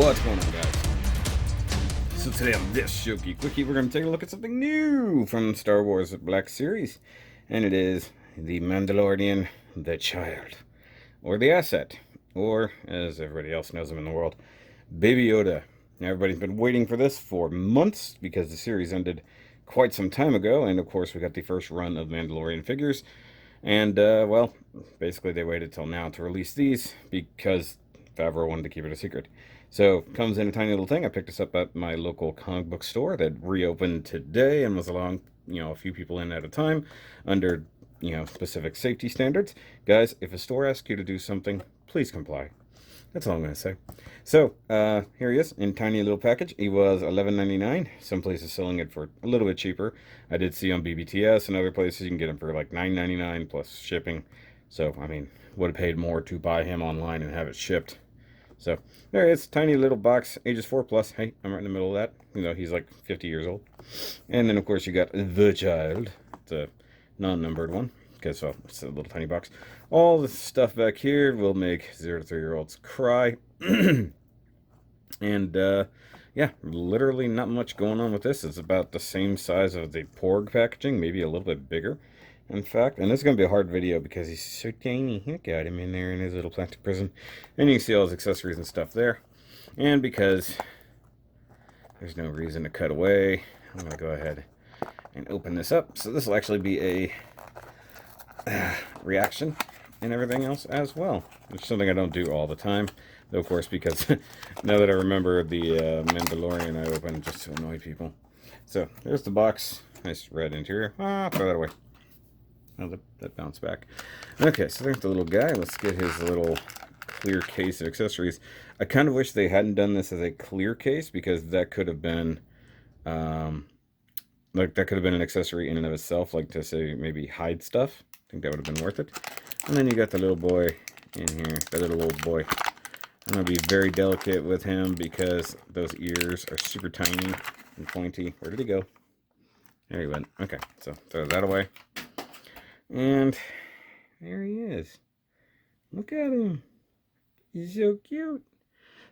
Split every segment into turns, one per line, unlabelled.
What's going on, guys? So today on this Shoki Quickie, we're going to take a look at something new from Star Wars Black Series. And it is the Mandalorian, the Child. Or the Asset. Or, as everybody else knows him in the world, Baby Yoda. Now, everybody's been waiting for this for months because the series ended quite some time ago. And, of course, we got the first run of Mandalorian figures. And, well, basically they waited till now to release these because Favreau wanted to keep it a secret. So, comes in a tiny little thing. I picked this up at my local comic book store that reopened today and was allowing, a few people in at a time under, specific safety standards. Guys, if a store asks you to do something, please comply. That's all I'm going to say. So, here he is in tiny little package. He was $11.99. Some places selling it for a little bit cheaper. I did see on BBTS and other places you can get him for like $9.99 plus shipping. So, I mean, would have paid more to buy him online and have it shipped. So, there he is. Tiny little box, ages 4 plus. Hey, I'm right in the middle of that. He's like 50 years old. And then, of course, you got the Child. It's a non-numbered one. Because, well, it's a little tiny box. All the stuff back here will make 0 to 3-year-olds cry. And, yeah, literally not much going on with this. It's about the same size of the Porg packaging, maybe a little bit bigger, in fact. And this is going to be a hard video because he's so tiny. Look at him in there in his little plastic prison. And you can see all his accessories and stuff there. And because there's no reason to cut away, I'm going to go ahead and open this up. So this will actually be a reaction and everything else as well, which is something I don't do all the time, though, of course, because now that I remember the Mandalorian I opened just to annoy people. So there's the box. Nice red interior. Throw that away. Oh, that bounced back. Okay, so there's the little guy. Let's get his little clear case of accessories. I kind of wish they hadn't done this as a clear case, because that could have been that could have been an accessory in and of itself, like to say maybe hide stuff. I think that would have been worth it. And then you got the little boy in here, the little old boy. I'm going to be very delicate with him because those ears are super tiny and pointy. Where did he go? There he went. Okay, so throw that away. And there he is. Look at him. He's so cute.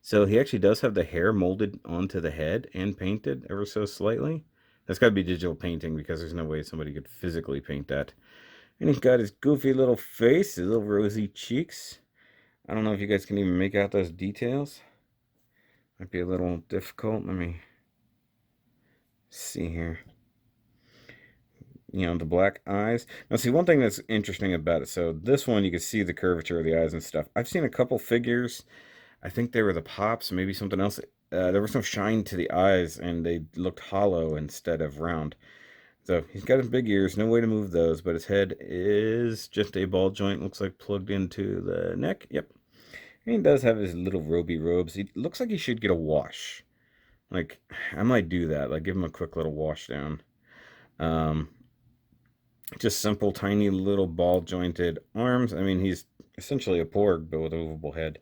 So he actually does have the hair molded onto the head and painted ever so slightly. That's got to be digital painting because there's no way somebody could physically paint that. And he's got his goofy little face, his little rosy cheeks. I don't know if you guys can even make out those details. Might be a little difficult. Let me see here. The black eyes. Now, see, one thing that's interesting about it. So this one, you can see the curvature of the eyes and stuff. I've seen a couple figures. I think they were the Pops, maybe something else. There was some shine to the eyes, and they looked hollow instead of round. So he's got his big ears, no way to move those, but his head is just a ball joint, looks like plugged into the neck. Yep. And he does have his little roby robes. He looks like he should get a wash. Like, I might do that, like give him a quick little wash down. Just simple, tiny little ball jointed arms. I mean, he's essentially a Porg, but with a movable head.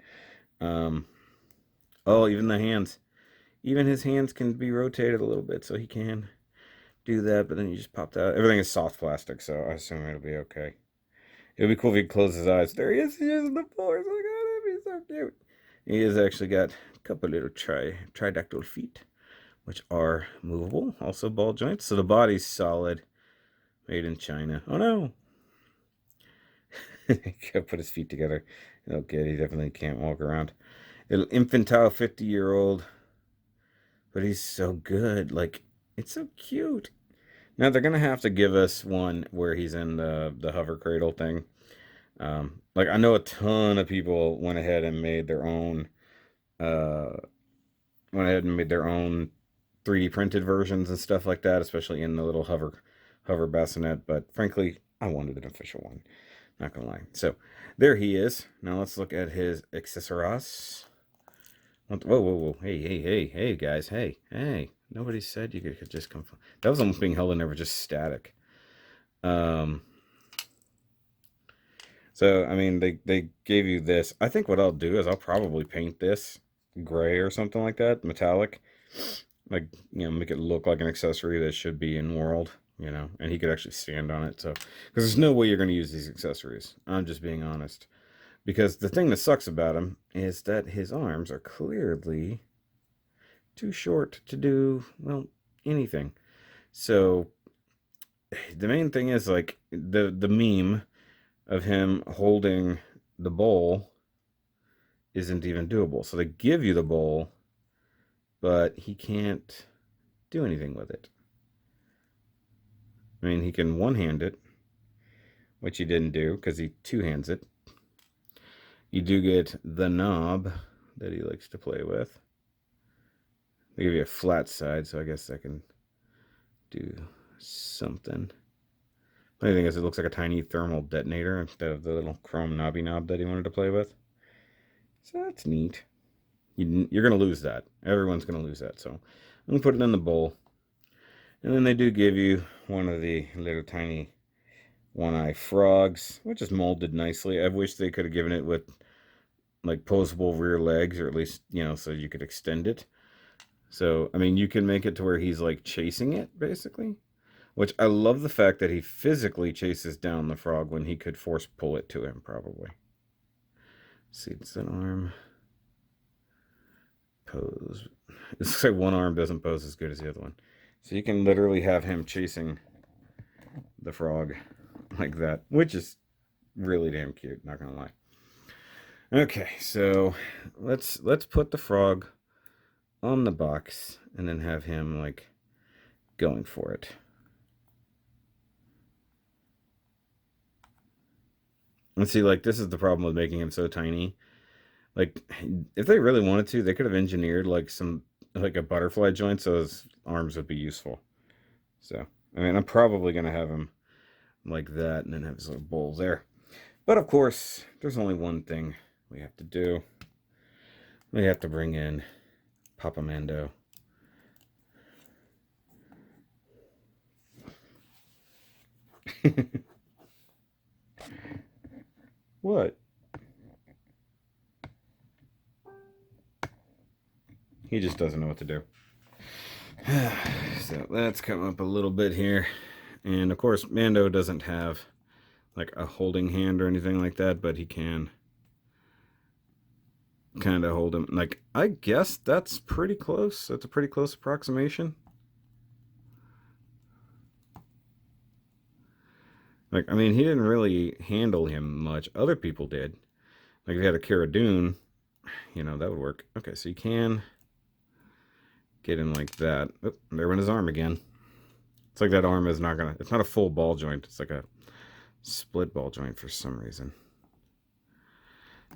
Oh, even the hands. Even his hands can be rotated a little bit, so he can do that, but then you just pop that. Everything is soft plastic, so I assume it'll be okay. It would be cool if he could close his eyes. There he is. He is in the floor. Oh, God, that'd be so cute. He has actually got a couple little tridactyl feet, which are movable. Also ball joints. So the body's solid. Made in China. Oh, no. He can't put his feet together. Okay, he definitely can't walk around. Little infantile 50-year-old. But he's so good. Like, it's so cute. Now, they're going to have to give us one where he's in the hover cradle thing. Like, I know a ton of people went ahead and made their own 3D printed versions and stuff like that, especially in the little hover bassinet. But frankly, I wanted an official one. Not going to lie. So, there he is. Now, let's look at his accessories. Whoa. Hey, guys. Hey. Nobody said you could just come from... That was almost being held in there with just static. So, I mean, they gave you this. I think what I'll do is I'll probably paint this gray or something like that, metallic. Like, make it look like an accessory that should be in world, and he could actually stand on it. So, because there's no way you're going to use these accessories. I'm just being honest. Because the thing that sucks about him is that his arms are clearly too short to do, well, anything. So the main thing is like the meme of him holding the bowl isn't even doable. So they give you the bowl, but he can't do anything with it. I mean, he can one-hand it, which he didn't do because he two-hands it. You do get the knob that he likes to play with. They give you a flat side, so I guess I can do something. The only thing is it looks like a tiny thermal detonator instead of the little chrome knobby knob that he wanted to play with. So that's neat. You're going to lose that. Everyone's going to lose that. So I'm going to put it in the bowl. And then they do give you one of the little tiny one-eye frogs, which is molded nicely. I wish they could have given it with like posable rear legs, or at least, so you could extend it. So, I mean, you can make it to where he's like chasing it, basically. Which I love the fact that he physically chases down the frog when he could force pull it to him, probably. Let's see, it's an arm. Pose. It looks like one arm doesn't pose as good as the other one. So you can literally have him chasing the frog like that, which is really damn cute, not gonna lie. Okay, so let's put the frog on the box and then have him like going for it. And see, like, this is the problem with making him so tiny. Like, if they really wanted to, they could have engineered like a butterfly joint so his arms would be useful. So, I mean, I'm probably gonna have him like that and then have his little bowl there. But of course, there's only one thing we have to do. We have to bring in Papa Mando. What? He just doesn't know what to do. So let's come up a little bit here. And of course, Mando doesn't have like a holding hand or anything like that, but he can kind of hold him. Like, I guess that's pretty close. That's a pretty close approximation. Like, I mean, he didn't really handle him much. Other people did. Like, if you had a Cara Dune, that would work. Okay, so you can get him like that. Oh, there went his arm again. It's like that arm is not gonna, it's not a full ball joint. It's like a split ball joint for some reason.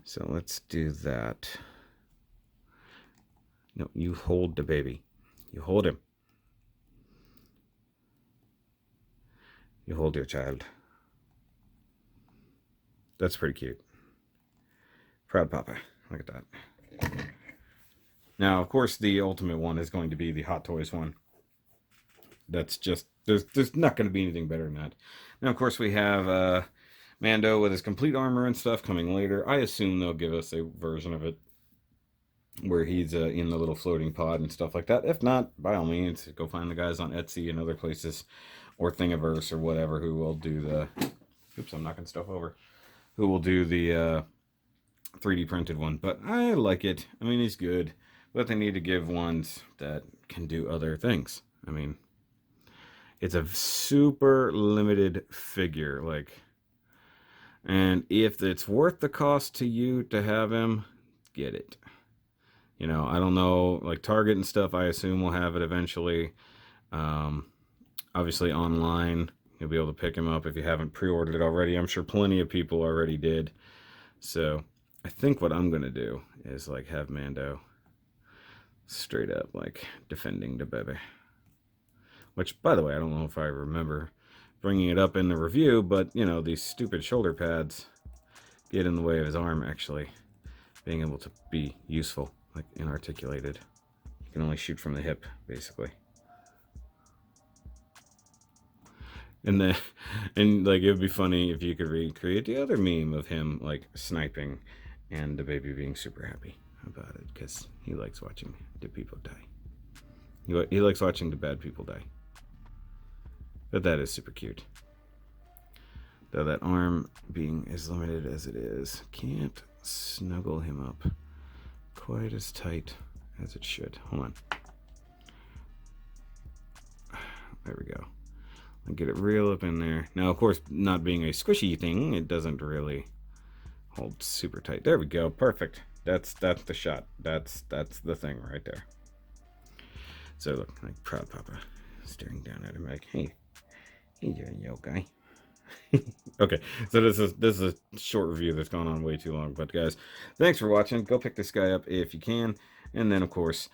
So let's do that. No, you hold the baby. You hold him. You hold your child. That's pretty cute. Proud Papa. Look at that. Now, of course, the ultimate one is going to be the Hot Toys one. That's just, there's not going to be anything better than that. Now, of course, we have Mando with his complete armor and stuff coming later. I assume they'll give us a version of it where he's in the little floating pod and stuff like that. If not, by all means, go find the guys on Etsy and other places, or Thingiverse or whatever, who will do the, oops, I'm knocking stuff over, who will do the 3D printed one. But I like it. I mean, he's good, but they need to give ones that can do other things. I mean, it's a super limited figure, like, and if it's worth the cost to you to have him, get it. I don't know, like Target and stuff, I assume will have it eventually. Obviously online, you'll be able to pick him up if you haven't pre-ordered it already. I'm sure plenty of people already did. So I think what I'm going to do is like have Mando straight up like defending the baby. Which, by the way, I don't know if I remember bringing it up in the review, but, these stupid shoulder pads get in the way of his arm actually being able to be useful, like inarticulated. You can only shoot from the hip, basically. And then, like, it would be funny if you could recreate the other meme of him, like, sniping and the baby being super happy about it, because he likes watching the people die. He likes watching the bad people die. But that is super cute. Though that arm being as limited as it is, can't snuggle him up quite as tight as it should. Hold on. There we go. And get it real up in there. Now, of course, not being a squishy thing, it doesn't really hold super tight. There we go. Perfect. That's the shot. That's the thing right there. So look, like proud papa staring down at him like, hey there, yo guy. Okay, so this is a short review that's gone on way too long, but guys, thanks for watching. Go pick this guy up if you can, and then of course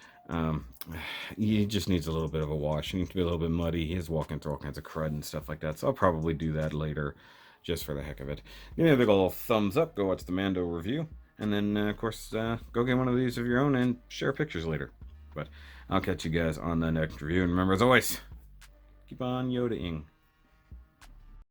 he just needs a little bit of a wash. He needs to be a little bit muddy. He is walking through all kinds of crud and stuff like that, so I'll probably do that later just for the heck of it. Give me a big old thumbs up. Go watch the Mando review, and then of course go get one of these of your own and share pictures later. But I'll catch you guys on the next review, and remember, as always, keep on Yoda-ing.